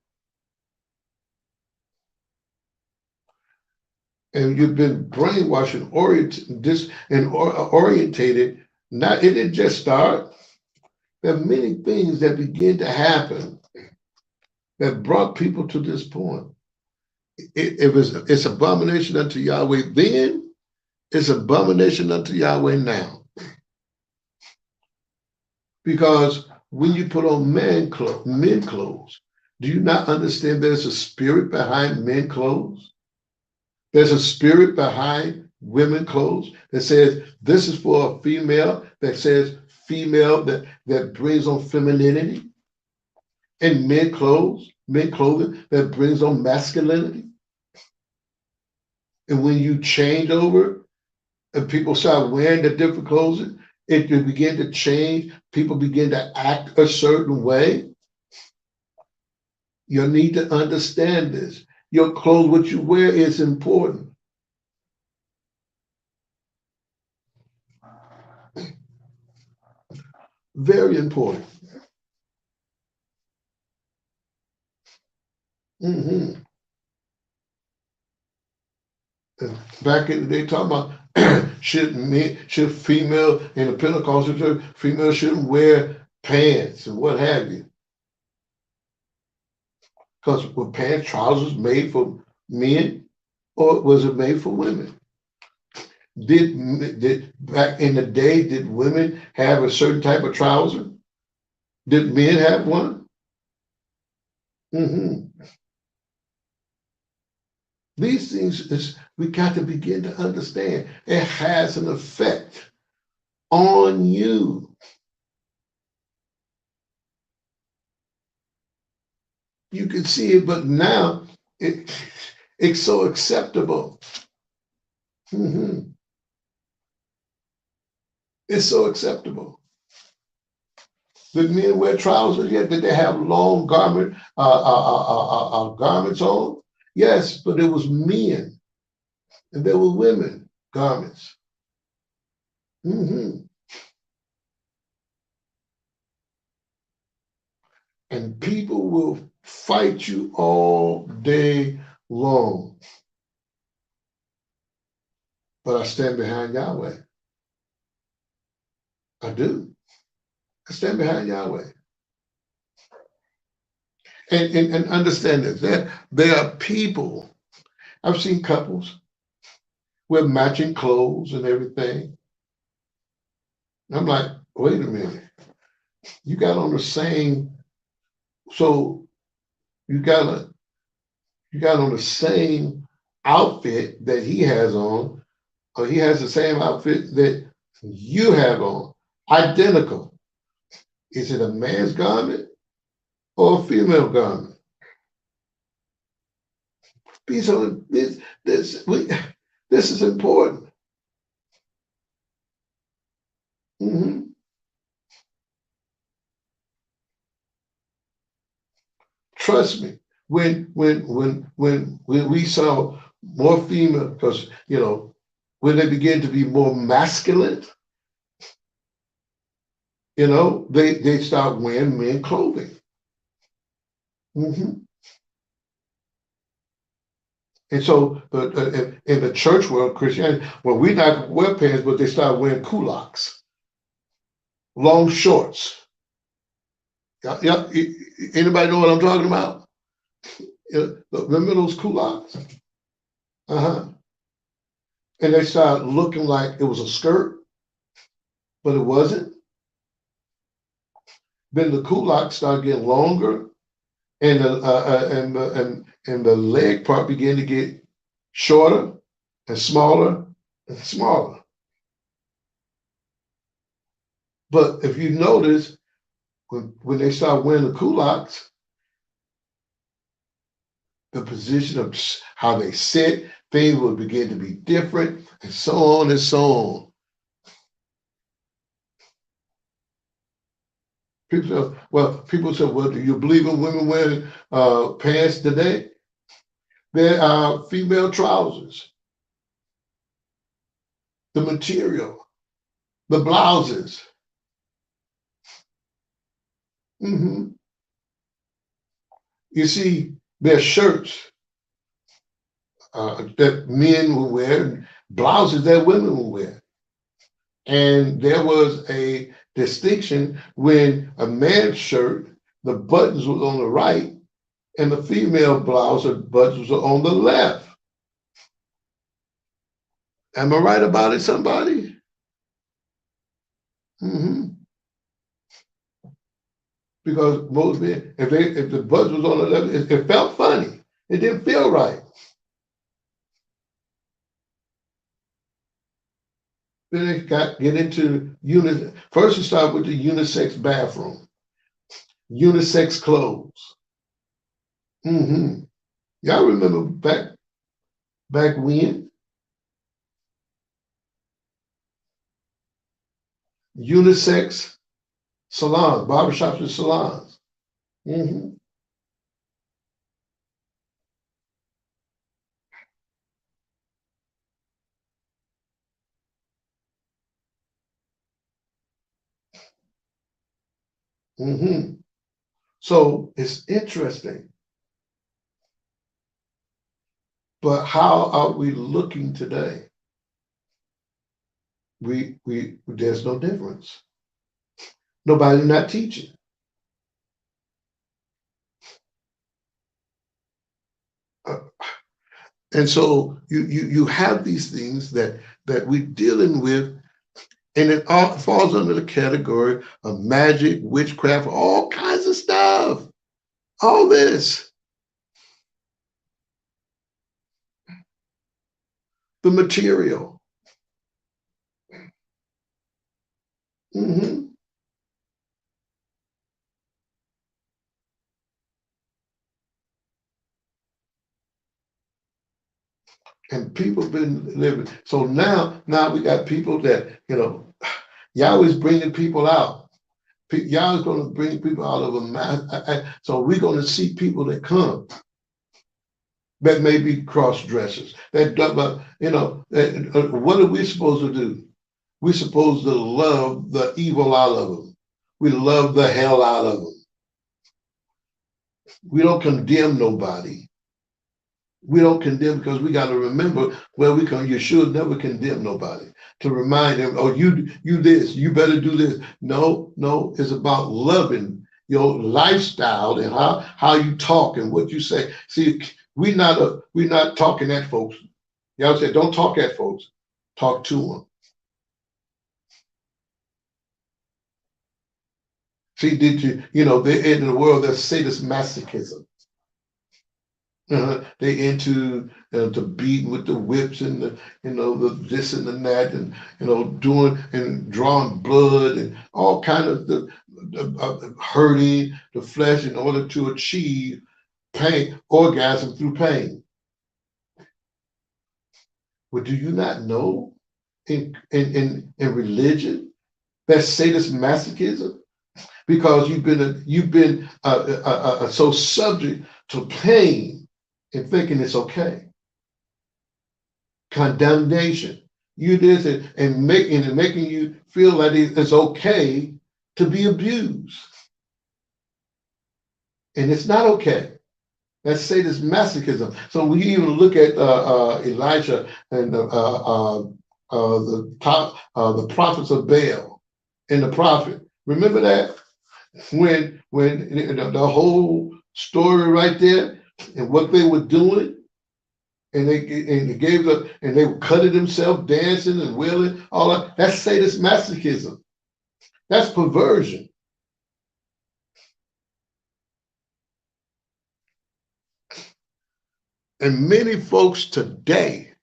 And you've been brainwashed and orientated. Not it didn't just start. There are many things that begin to happen that brought people to this point. It's abomination unto Yahweh then, it's abomination unto Yahweh now. Because when you put on men clothes, do you not understand there's a spirit behind men clothes? There's a spirit behind women clothes that says this is for a female, that says female that brings on femininity, and men clothing that brings on masculinity. And when you change over and people start wearing the different clothes, it begin to change. People begin to act a certain way. You need to understand this. Your clothes, what you wear, is important. Very important. Mm-hmm. Back in the day, talking about should female in the Pentecostal church, female shouldn't wear pants and what have you. Because were pants, trousers made for men or was it made for women? Did back in the day, did women have a certain type of trouser? Did men have one? Mm-hmm. These things we got to begin to understand. It has an effect on you. You can see it, but now it's so acceptable. Mm-hmm. It's so acceptable. Did men wear trousers yet? Did they have long garments on? Yes, but it was men, and there were women garments. Mm-hmm. And people will fight you all day long. But I stand behind Yahweh. I do. I stand behind Yahweh. And understand this. There are people, I've seen couples with matching clothes and everything. I'm like, wait a minute. You got on the same, so you got on the same outfit that he has on, or he has the same outfit that you have on. Identical. Is it a man's garment or a female garment? So this is important. Mm-hmm. Trust me. When we saw more female, because when they begin to be more masculine, they start wearing men clothing. Mm-hmm. And so, in the church world, Christianity, well, we not wear pants, but they start wearing culottes, long shorts. Yeah. Anybody know what I'm talking about? Remember those culottes? Uh-huh. And they started looking like it was a skirt, but it wasn't. Then the culottes started getting longer, and the leg part began to get shorter and smaller and smaller. But if you notice, when they start wearing the culottes, the position of how they sit, things will begin to be different, and so on and so on. People say, well, do you believe in women wearing pants today? There are female trousers, the material, the blouses. Hmm. You see, there's shirts that men will wear, and blouses that women will wear. And there was a distinction when a man's shirt, the buttons was on the right, and the female blouse, the buttons were on the left. Am I right about it, somebody? Hmm. Because most men, if the buttons was on the left, it felt funny. It didn't feel right. Then they get into First, you start with the unisex bathroom, unisex clothes. Hmm. Y'all remember back when unisex salons, barbershops and salons. Hmm. Hmm. So it's interesting, but how are we looking today? We there's no difference. Nobody's not teaching. Uh, and so you have these things that we're dealing with, and it all falls under the category of magic, witchcraft, all kinds of stuff. All this, the material. Hmm. And people been living. So now we got people that, Yahweh's bringing people out. Yahweh's going to bring people out of a mass. So we're going to see people that come that may be cross dressers. What are we supposed to do? We're supposed to love the evil out of them. We love the hell out of them. We don't condemn nobody. We don't condemn, because we got to remember where we come. You should never condemn nobody, to remind them, oh, you this, you better do this. No, it's about loving your lifestyle and how you talk and what you say. See, we're not talking at folks. Y'all said, don't talk at folks, talk to them. See, they're in the world that sadist masochism. They into the beating with the whips and the this and the that, and doing and drawing blood and all kind of hurting the flesh in order to achieve pain, orgasm through pain. But do you not know in religion that's sadist masochism? Because you've been so subject to pain and thinking it's okay. Condemnation. You did it, and making you feel like it's okay to be abused, and it's not okay. Let's say this masochism. So we even look at Elijah and the prophets of Baal and the prophet. Remember that when the whole story right there and what they were doing, and they gave up, and they were cutting themselves, dancing and wailing, all that. That's sadist masochism. That's perversion. And many folks today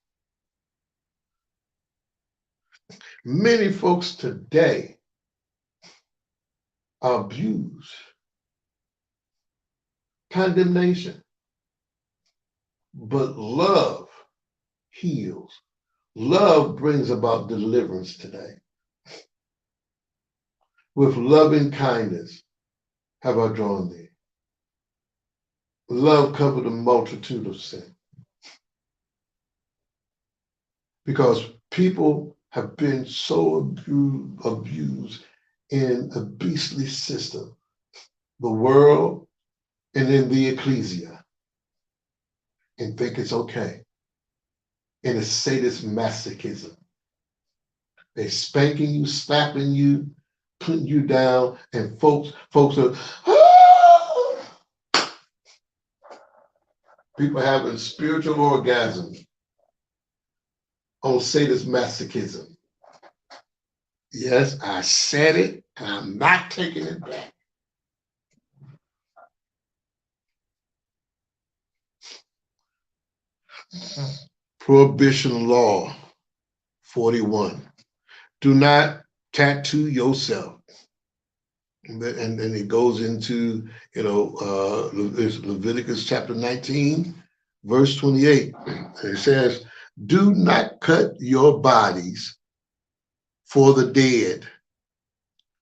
abuse, condemnation. But love heals. Love brings about deliverance today. With loving kindness have I drawn thee. Love covered a multitude of sin. Because people have been so abused in a beastly system, the world and in the ecclesia, and think it's okay. And it's sadist masochism. They're spanking you, slapping you, putting you down, and folks are, ah! People having spiritual orgasms on sadist masochism. Yes, I said it, and I'm not taking it back. Prohibition law 41. Do not tattoo yourself. And it goes into, Leviticus chapter 19, verse 28. It says, do not cut your bodies for the dead,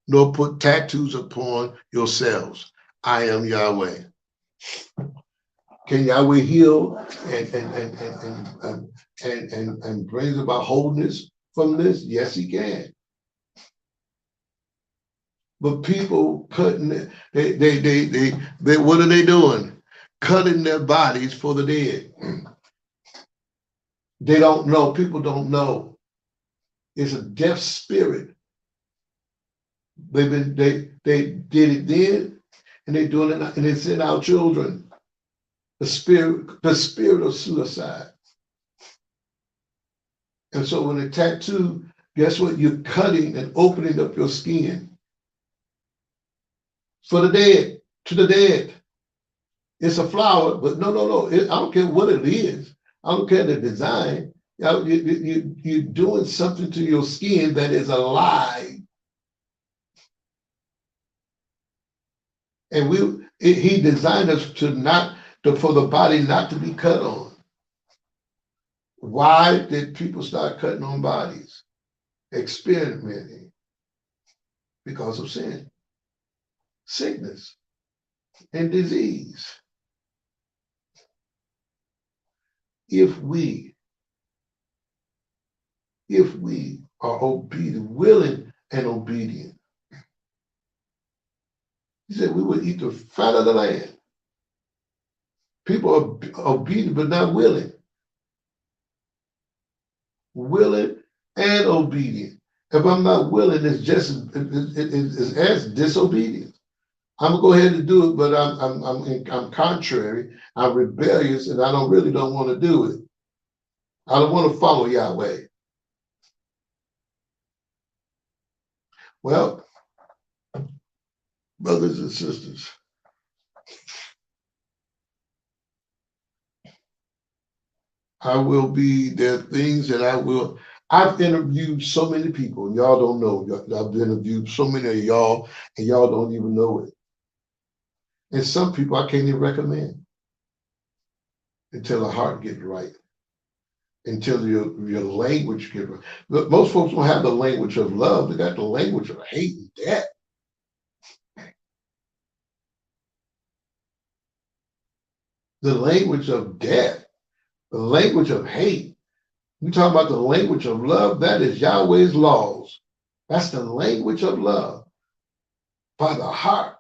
nor put tattoos upon yourselves. I am Yahweh. Can Yahweh heal and brings about wholeness from this? Yes, he can. But people cutting it, they what are they doing? Cutting their bodies for the dead. They don't know. People don't know. It's a deaf spirit. They did it then, and they're doing it, and it's in our children. The spirit of suicide. And so when they tattoo, guess what? You're cutting and opening up your skin for the dead, to the dead. It's a flower, but no. I don't care what it is. I don't care the design. You're doing something to your skin that is alive. And he designed us for the body not to be cut on. Why did people start cutting on bodies? Experimenting. Because of sin, sickness, and disease. If we are obedient, willing and obedient, he said we would eat the fat of the land. People are obedient but not willing. Willing and obedient. If I'm not willing, it's as disobedience. I'm gonna go ahead and do it, but I'm contrary. I'm rebellious, and I really don't want to do it. I don't want to follow Yahweh. Well, brothers and sisters, there are things that I've interviewed so many people, and y'all don't know. I've interviewed so many of y'all, and y'all don't even know it. And some people I can't even recommend until the heart gets right, until your language gets right. But most folks don't have the language of love. They got the language of hate and death. The language of death, the language of hate. We talk about the language of love. That is Yahweh's laws. That's the language of love by the heart.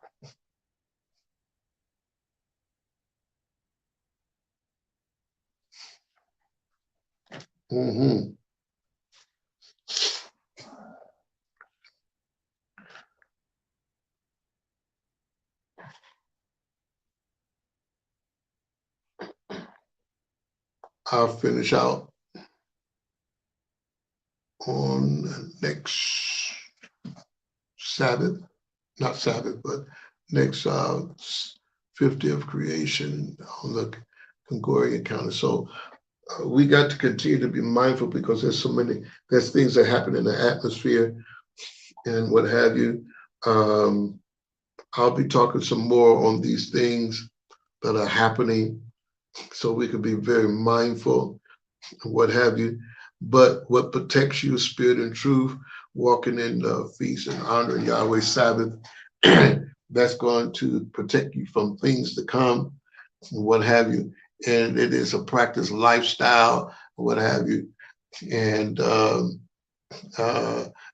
Mm-hmm. I'll finish out on next Sabbath, not Sabbath, but next 50th creation on the Gregorian calendar. So we got to continue to be mindful because there's things that happen in the atmosphere and what have you. I'll be talking some more on these things that are happening so we can be very mindful and what have you. But what protects you, spirit and truth, walking in the feast and honoring Yahweh's Sabbath, that's going to protect you from things to come and what have you. And it is a practice lifestyle, what have you. And uh,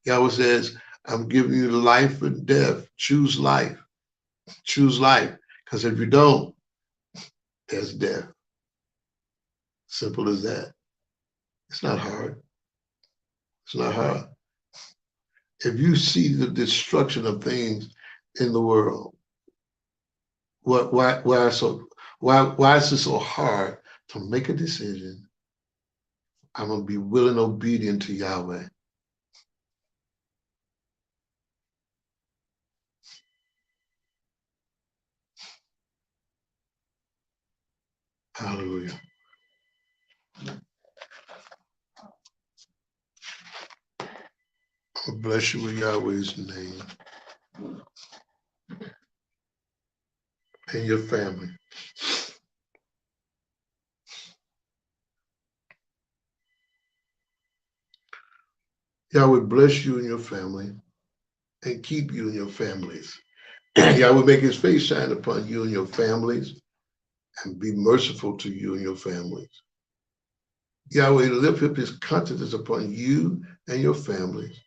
Yahweh says, I'm giving you life and death. Choose life. Choose life. Because if you don't, there's death. Simple as that. It's not hard. It's not hard. If you see the destruction of things in the world, why is it so hard to make a decision? I'm gonna be willing, obedient to Yahweh. Hallelujah. I bless you in Yahweh's name and your family. Yahweh bless you and your family and keep you and your families. Yahweh make his face shine upon you and your families and be merciful to you and your families. Yahweh lift up his countenance upon you and your families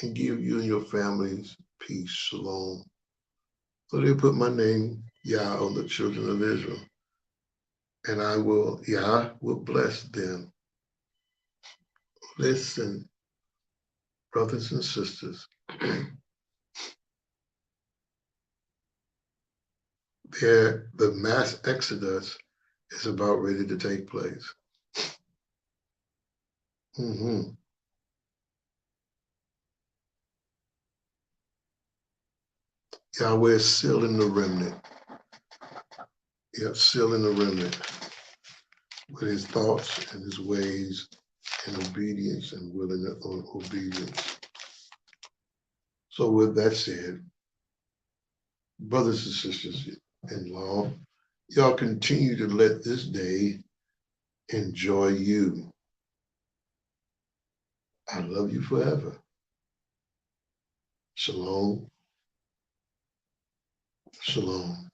and give you and your families peace. Shalom. So they put my name, Yah, on the children of Israel. And Yah will bless them. Listen, brothers and sisters, the mass exodus is about ready to take place. Mm-hmm. Yahweh is sealing the remnant. Sealing the remnant with his thoughts and his ways and obedience and willingness on obedience. So with that said, brothers and sisters in law, y'all continue to let this day enjoy you. I love you forever. Shalom. Shalom.